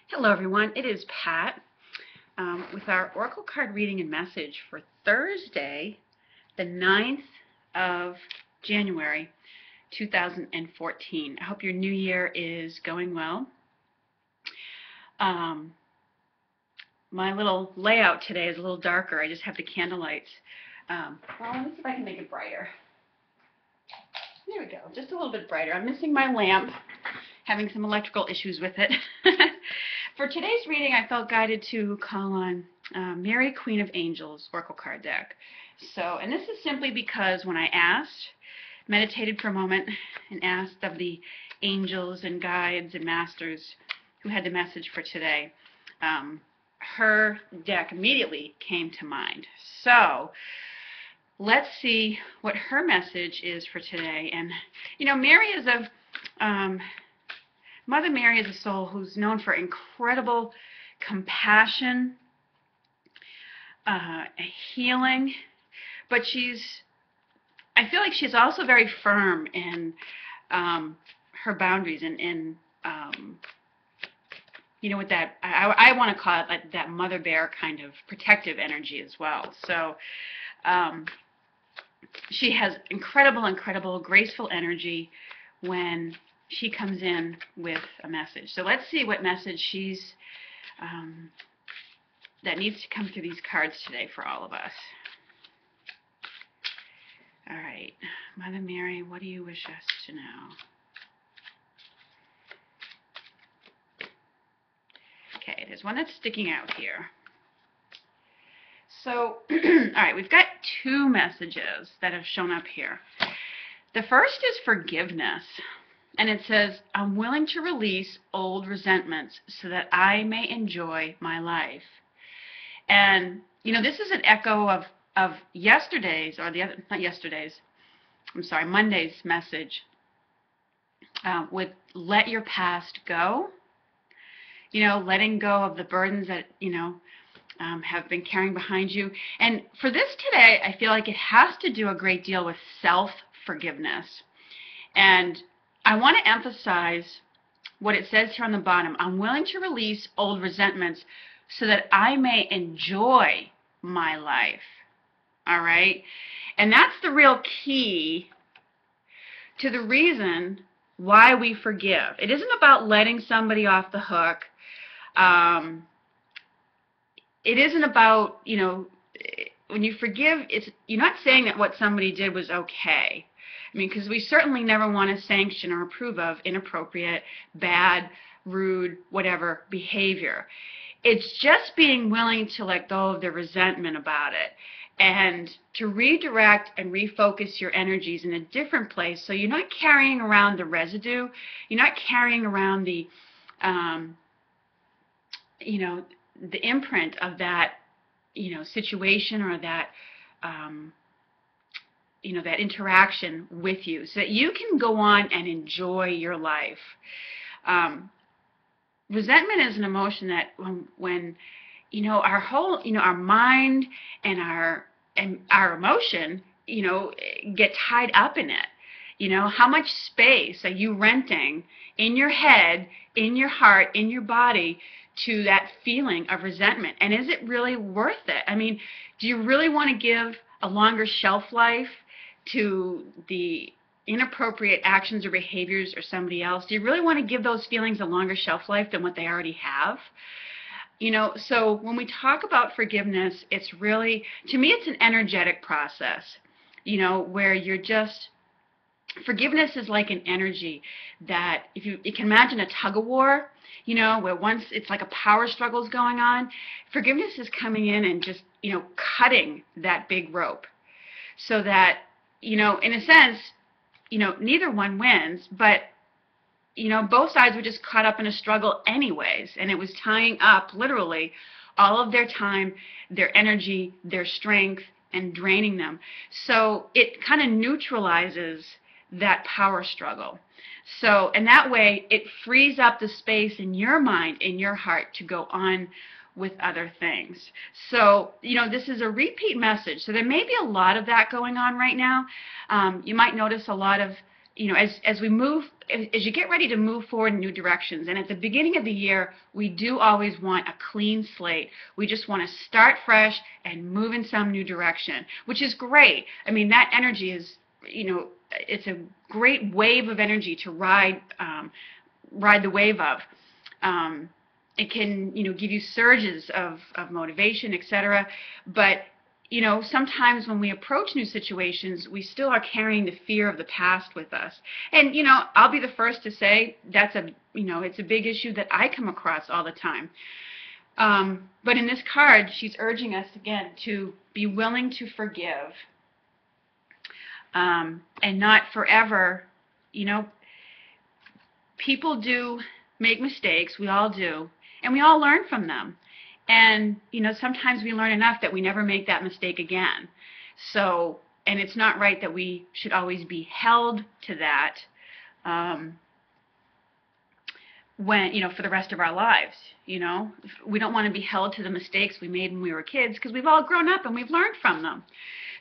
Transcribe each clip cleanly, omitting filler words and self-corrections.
Hello everyone, it is Pat with our Oracle card reading and message for Thursday, the 9th of January 2014. I hope your new year is going well. My little layout today is a little darker. I just have the candle lights. Well, let me see if I can make it brighter. There we go, just a little bit brighter. I'm missing my lamp, having some electrical issues with it. For today's reading, I felt guided to call on Mary, Queen of Angels, Oracle card deck. And this is simply because when I meditated for a moment, and asked of the angels and guides and masters who had the message for today, her deck immediately came to mind. So let's see what her message is for today. And Mary is Mother Mary is a soul who's known for incredible compassion, healing, but I feel like she's also very firm in her boundaries and with that, I want to call it like that mother bear kind of protective energy as well. So she has incredible, graceful energy when she comes in with a message. So let's see what message that needs to come through these cards today for all of us. All right, Mother Mary, what do you wish us to know? Okay, there's one that's sticking out here. So, all right, we've got two messages that have shown up here. The first is forgiveness. And it says, I'm willing to release old resentments so that I may enjoy my life. And, this is an echo of yesterday's, or not yesterday's, I'm sorry, Monday's message with let your past go. Letting go of the burdens that, have been carrying behind you. And for this today, I feel like it has to do a great deal with self-forgiveness. And I want to emphasize what it says here on the bottom. I'm willing to release old resentments so that I may enjoy my life. All right? And that's the real key to the reason why we forgive. It isn't about letting somebody off the hook. It isn't about, when you forgive, you're not saying that what somebody did was okay. Because we certainly never want to sanction or approve of inappropriate, bad, rude, whatever behavior. It's just being willing to let go of the resentment about it and to redirect and refocus your energies in a different place so you're not carrying around the residue. You're not carrying around the, the imprint of that, situation or that, that interaction with you so that you can go on and enjoy your life. Resentment is an emotion that when our whole, our mind and our emotion, get tied up in it. How much space are you renting in your head, in your heart, in your body to that feeling of resentment? And is it really worth it? Do you really want to give a longer shelf life to the inappropriate actions or behaviors or somebody else? Do you really want to give those feelings a longer shelf life than what they already have? So when we talk about forgiveness, it's really, to me, it's an energetic process, where you're just, forgiveness is like an energy that, if you can imagine a tug of war, where once it's like a power struggle is going on, forgiveness is coming in and just, cutting that big rope so that, in a sense, neither one wins, but, both sides were just caught up in a struggle anyways, and it was tying up, literally, all of their time, their energy, their strength, and draining them. So it kind of neutralizes that power struggle. So, and that way, it frees up the space in your mind, in your heart, to go on with other things. So, this is a repeat message. So there may be a lot of that going on right now. You might notice a lot of as we move, as you get ready to move forward in new directions, and at the beginning of the year, we do always want a clean slate. We just want to start fresh and move in some new direction, which is great. I mean, that energy is, it's a great wave of energy to ride the wave of. It can, give you surges of motivation, etc. But sometimes when we approach new situations, we still are carrying the fear of the past with us. And, I'll be the first to say that's it's a big issue that I come across all the time. But in this card, she's urging us again to be willing to forgive, and not forever. People do make mistakes. We all do. And we all learn from them. And, sometimes we learn enough that we never make that mistake again. So, and it's not right that we should always be held to that when, for the rest of our lives, We don't want to be held to the mistakes we made when we were kids, because we've all grown up and we've learned from them.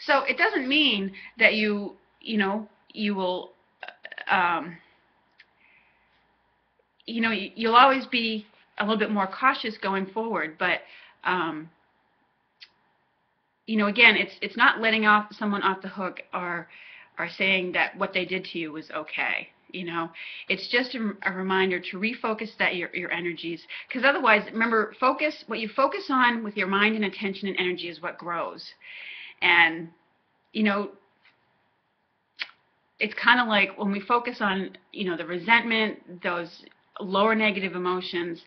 So it doesn't mean that you will, you'll always be a little bit more cautious going forward, but again, it's not letting someone off the hook or saying that what they did to you was okay. It's just a reminder to refocus your energies, because otherwise, remember, what you focus on with your mind and attention and energy is what grows. And it's kind of like when we focus on the resentment, those lower negative emotions,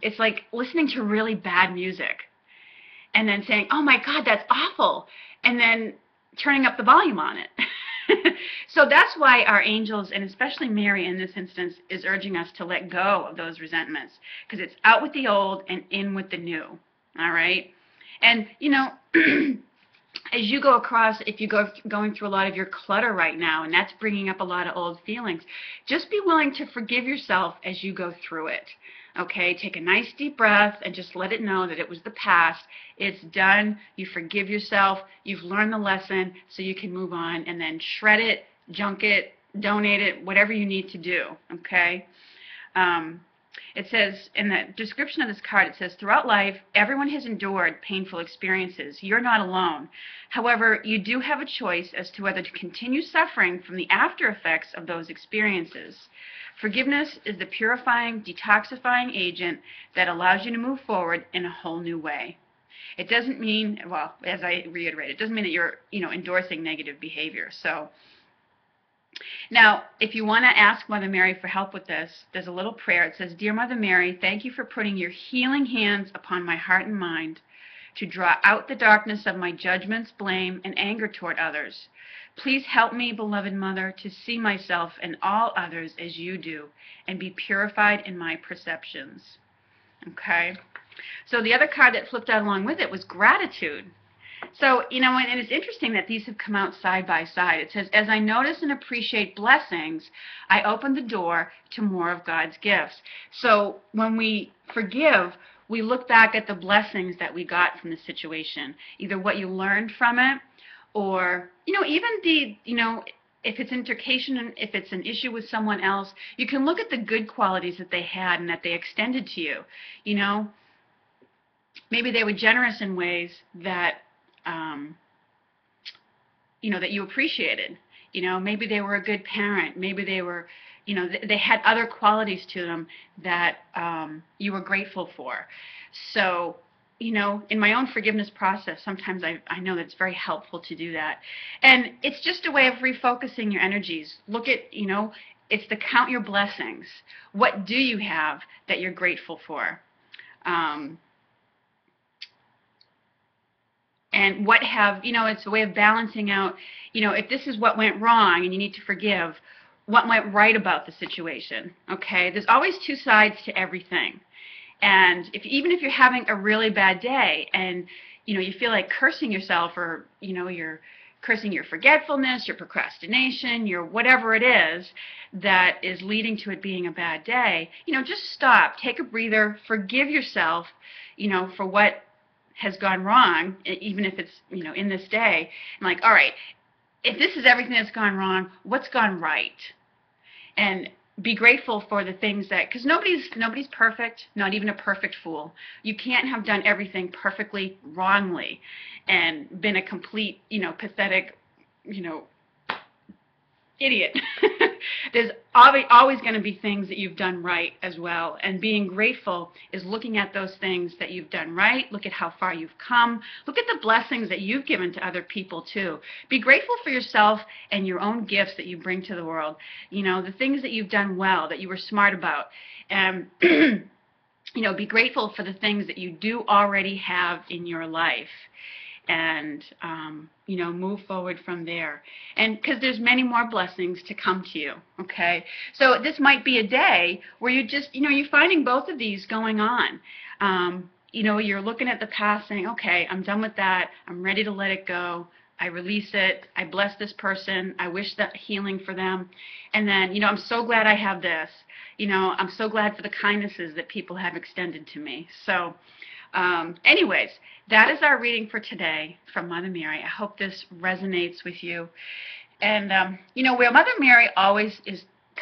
it's like listening to really bad music and then saying, oh my God, that's awful, and then turning up the volume on it. So that's why our angels, and especially Mary in this instance, is urging us to let go of those resentments, because it's out with the old and in with the new. All right? And, as you go across, if you're going through a lot of your clutter right now, and that's bringing up a lot of old feelings, just be willing to forgive yourself as you go through it. Okay, take a nice deep breath and just let it know that it was the past. It's done. You forgive yourself. You've learned the lesson, so you can move on and then shred it, junk it, donate it, whatever you need to do. Okay. It says, in the description of this card, it says, throughout life, everyone has endured painful experiences. You're not alone. However, you do have a choice as to whether to continue suffering from the after effects of those experiences. Forgiveness is the purifying, detoxifying agent that allows you to move forward in a whole new way. It doesn't mean, well, as I reiterate, it doesn't mean that you're, endorsing negative behavior. So, now, if you want to ask Mother Mary for help with this, there's a little prayer. It says, Dear Mother Mary, thank you for putting your healing hands upon my heart and mind to draw out the darkness of my judgments, blame, and anger toward others. Please help me, beloved Mother, to see myself and all others as you do and be purified in my perceptions. Okay? So the other card that flipped out along with it was gratitude. So, and it's interesting that these have come out side by side. It says, as I notice and appreciate blessings, I open the door to more of God's gifts. So when we forgive, we look back at the blessings that we got from the situation, either what you learned from it, or, even if it's altercation, if it's an issue with someone else, you can look at the good qualities that they had and that they extended to you. Maybe they were generous in ways that that you appreciated. Maybe they were a good parent. Maybe they were, they had other qualities to them that you were grateful for. So, in my own forgiveness process, sometimes I know that it's very helpful to do that. And it's just a way of refocusing your energies. Look at, it's to count your blessings. What do you have that you're grateful for? And what have, it's a way of balancing out, if this is what went wrong and you need to forgive, what went right about the situation, okay? There's always two sides to everything. And even if you're having a really bad day and, you feel like cursing yourself, or, you're cursing your forgetfulness, your procrastination, your whatever it is that is leading to it being a bad day, just stop, take a breather, forgive yourself, for what has gone wrong, even if it's, in this day. I'm like, all right, if this is everything that's gone wrong, what's gone right? And be grateful for the things that, because nobody's perfect, not even a perfect fool. You can't have done everything perfectly wrongly and been a complete, pathetic, idiot. There's always going to be things that you've done right as well. And being grateful is looking at those things that you've done right. Look at how far you've come. Look at the blessings that you've given to other people too. Be grateful for yourself and your own gifts that you bring to the world. The things that you've done well, that you were smart about. And be grateful for the things that you do already have in your life. And move forward from there. And because there's many more blessings to come to you, okay? So this might be a day where you just, you're finding both of these going on. You're looking at the past saying, okay, I'm done with that. I'm ready to let it go. I release it. I bless this person. I wish that healing for them. And then, I'm so glad I have this. I'm so glad for the kindnesses that people have extended to me. So anyways, that is our reading for today from Mother Mary. I hope this resonates with you. And, where Mother Mary always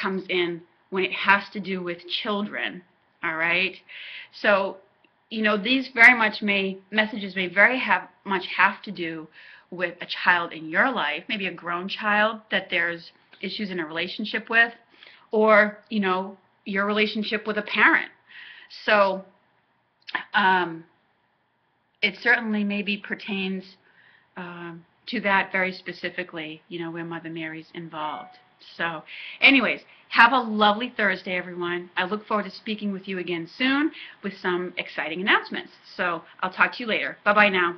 comes in when it has to do with children, all right? So, these messages may very much have to do with a child in your life, maybe a grown child that there's issues in a relationship with, or, your relationship with a parent. So, it certainly maybe pertains to that very specifically, where Mother Mary's involved. So anyways, have a lovely Thursday, everyone. I look forward to speaking with you again soon with some exciting announcements. So I'll talk to you later. Bye-bye now.